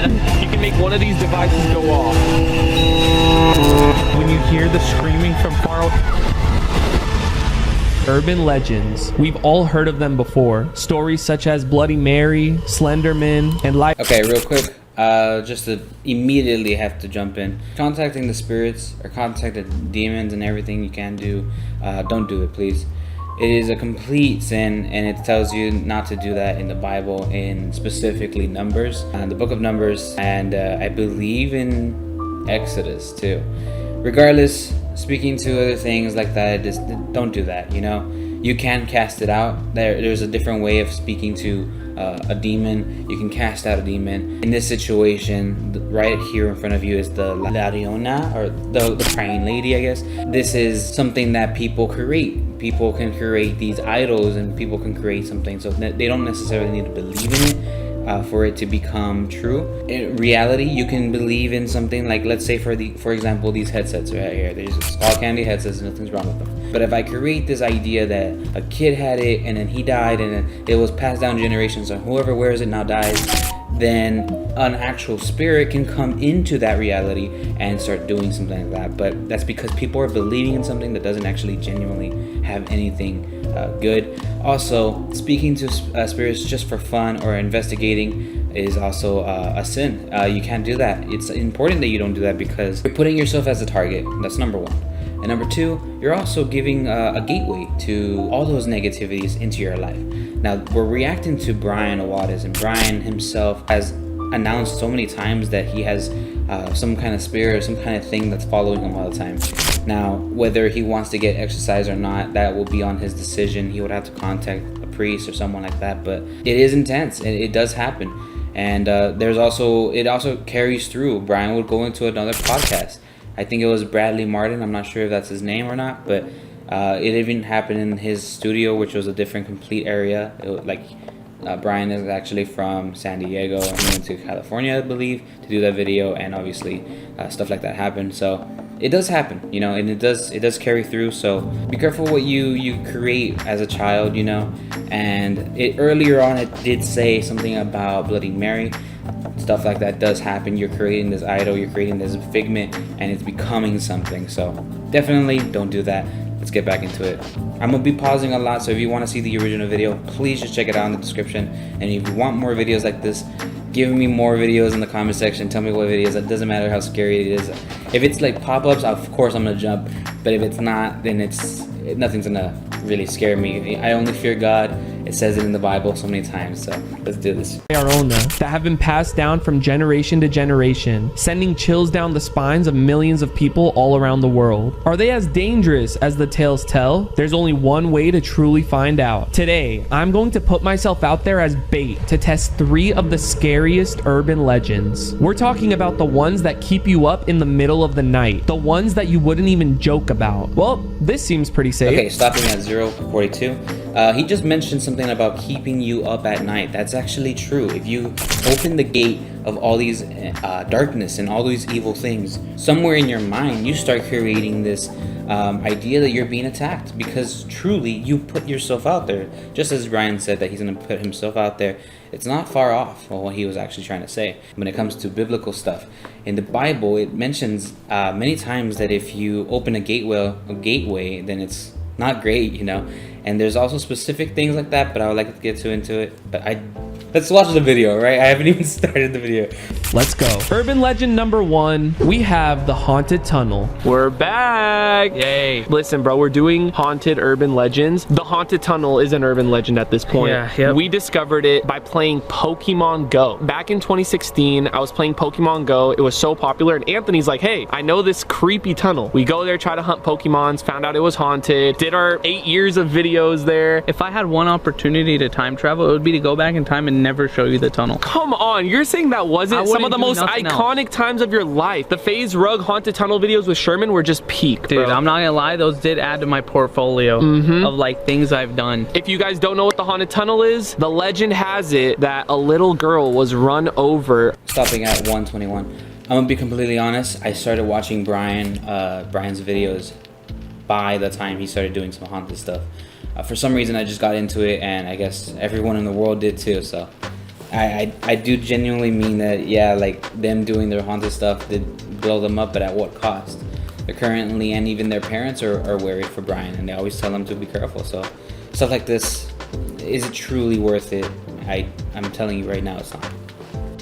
You can make one of these devices go off. When you hear the screaming from far away. Urban legends. We've all heard of them before. Stories such as Bloody Mary, Slenderman, and life. Okay, real quick, just to immediately have to jump in. Contacting the spirits or contacting demons and everything you can do, don't do it, please. It is a complete sin, and it tells you not to do that in the Bible, in specifically Numbers, the book of Numbers, and I believe in Exodus too. Regardless, speaking to other things like that, just don't do that. You know, you can cast it out. There's a different way of speaking to a demon. You can cast out a demon. In this situation, right here in front of you is the La Llorona, or the praying lady, I guess. This is something that people create. People can create these idols, and people can create something, so they don't necessarily need to believe in it for it to become true. In reality, you can believe in something like, let's say for example, these headsets right here. There's skull candy headsets, nothing's wrong with them. But if I create this idea that a kid had it and then he died and then it was passed down generations, so whoever wears it now dies, then an actual spirit can come into that reality and start doing something like that. But that's because people are believing in something that doesn't actually genuinely have anything good. Also, speaking to spirits just for fun or investigating is also a sin. You can't do that. It's important that you don't do that because you're putting yourself as a target. That's number one. And number two, you're also giving a gateway to all those negativities into your life. Now, we're reacting to Brian Awadis, and Brian himself has announced so many times that he has some kind of spirit or some kind of thing that's following him all the time. Now, whether he wants to get exercise or not, that will be on his decision. He would have to contact a priest or someone like that, but it is intense, and it does happen. And it also carries through. Brian would go into another podcast. I think it was Bradley Martin. I'm not sure if that's his name or not, but it even happened in his studio, which was a different complete area. Brian is actually from San Diego and he went to California, I believe, to do that video, and obviously stuff like that happened. So it does happen, you know, and it does carry through. So be careful what you create as a child, you know. And earlier on it did say something about Bloody Mary. Stuff like that does happen. You're creating this idol, you're creating this figment, and it's becoming something. So definitely don't do that. Let's get back into it. I'm gonna be pausing a lot, so if you want to see the original video, please just check it out in the description. And if you want more videos like this, give me more videos in the comment section. Tell me what videos. It doesn't matter how scary it is. If it's like pop-ups, of course I'm gonna jump. But if it's not, then nothing's gonna really scare me. I only fear God. It says it in the Bible so many times, so let's do this. Our own that have been passed down from generation to generation, sending chills down the spines of millions of people all around the world. Are they as dangerous as the tales tell? There's only one way to truly find out. Today, I'm going to put myself out there as bait to test 3 of the scariest urban legends. We're talking about the ones that keep you up in the middle of the night, the ones that you wouldn't even joke about. Well, this seems pretty safe. Okay, stopping at 0:42. He just mentioned something about keeping you up at night. That's actually true. If you open the gate of all these darkness and all these evil things, somewhere in your mind you start creating this idea that you're being attacked, because truly you put yourself out there. Just as Ryan said that he's going to put himself out there, it's not far off from what he was actually trying to say when it comes to biblical stuff. In the Bible, it mentions many times that if you open a gateway, then it's not great, you know. And there's also specific things like that, but I would like to get into it. But let's watch the video, right? I haven't even started the video. Let's go. Urban legend number 1, we have the haunted tunnel. We're back. Yay. Listen, bro, we're doing haunted urban legends. The haunted tunnel is an urban legend at this point. Yeah, yep. We discovered it by playing Pokemon Go. Back in 2016, I was playing Pokemon Go. It was so popular, and Anthony's like, hey, I know this creepy tunnel. We go there, try to hunt Pokemons, found out it was haunted, did our 8 years of videos there. If I had one opportunity to time travel, it would be to go back in time and never show you the tunnel. Come on, you're saying that wasn't some of the most iconic times of your life? The FaZe Rug haunted tunnel videos with Sherman were just peak, dude, bro. I'm not gonna lie, those did add to my portfolio of like things I've done. If you guys don't know what the haunted tunnel is, the legend has it that a little girl was run over. Stopping at 1:21. I'm gonna be completely honest. I started watching Brian's videos by the time he started doing some haunted stuff. For some reason, I just got into it, and I guess everyone in the world did too. So I do genuinely mean that. Yeah, like them doing their haunted stuff did blow them up, but at what cost? They're currently, and even their parents are worried for Brian, and they always tell him to be careful. So stuff like this, is it truly worth it? I'm telling you right now, it's not.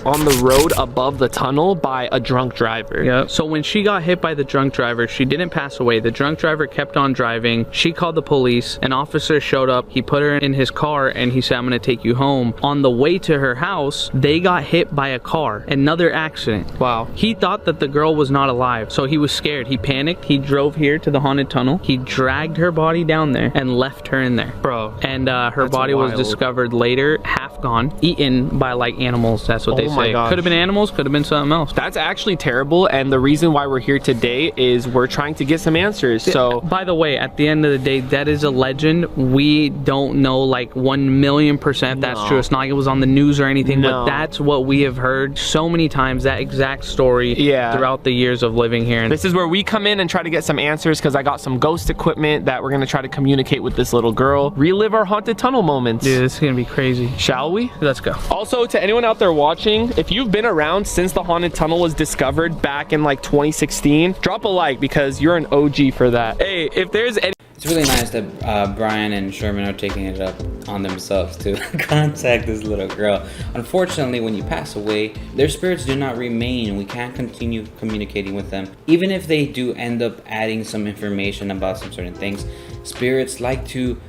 On the road above the tunnel by a drunk driver. Yeah. So when she got hit by the drunk driver, she didn't pass away. The drunk driver kept on driving. She called the police. An officer showed up. He put her in his car and he said, I'm gonna take you home. On the way to her house, they got hit by a car. Another accident. Wow. He thought that the girl was not alive, so he was scared. He panicked. He drove here to the haunted tunnel. He dragged her body down there and left her in there. Bro. And her body was discovered later, half gone, eaten by like animals. That's what they say. My gosh. Could have been animals, could have been something else. That's actually terrible, and the reason why we're here today is we're trying to get some answers. So by the way, at the end of the day, that is a legend. We don't know like 1,000,000% that's true. It's not like it was on the news or anything, but that's what we have heard so many times, that exact story throughout the years of living here. This is where we come in and try to get some answers, because I got some ghost equipment that we're going to try to communicate with this little girl. Relive our haunted tunnel moments. Dude, this is going to be crazy. Shall we? Let's go. Also, to anyone out there watching, if you've been around since the haunted tunnel was discovered back in like 2016, drop a like, because you're an OG for that. Hey, if there's any... It's really nice that Brian and Sherman are taking it up on themselves to contact this little girl. Unfortunately, when you pass away, their spirits do not remain. We can't continue communicating with them. Even if they do end up adding some information about some certain things, spirits like to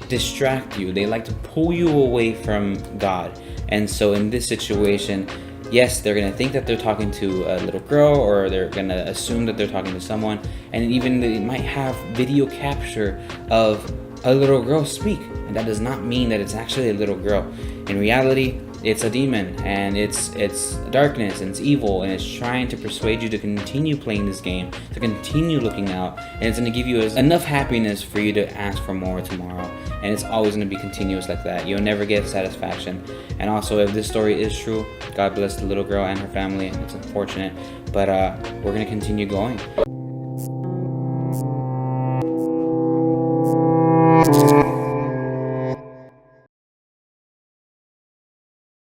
distract you. They like to pull you away from God. And so in this situation, yes, they're gonna think that they're talking to a little girl, or they're gonna assume that they're talking to someone, and even they might have video capture of a little girl speak, and that does not mean that it's actually a little girl. In reality, it's a demon, and it's darkness, and it's evil, and it's trying to persuade you to continue playing this game, to continue looking out, and it's going to give you enough happiness for you to ask for more tomorrow. And it's always going to be continuous like that. You'll never get satisfaction. And also, if this story is true, God bless the little girl and her family. It's unfortunate, but we're going to continue going.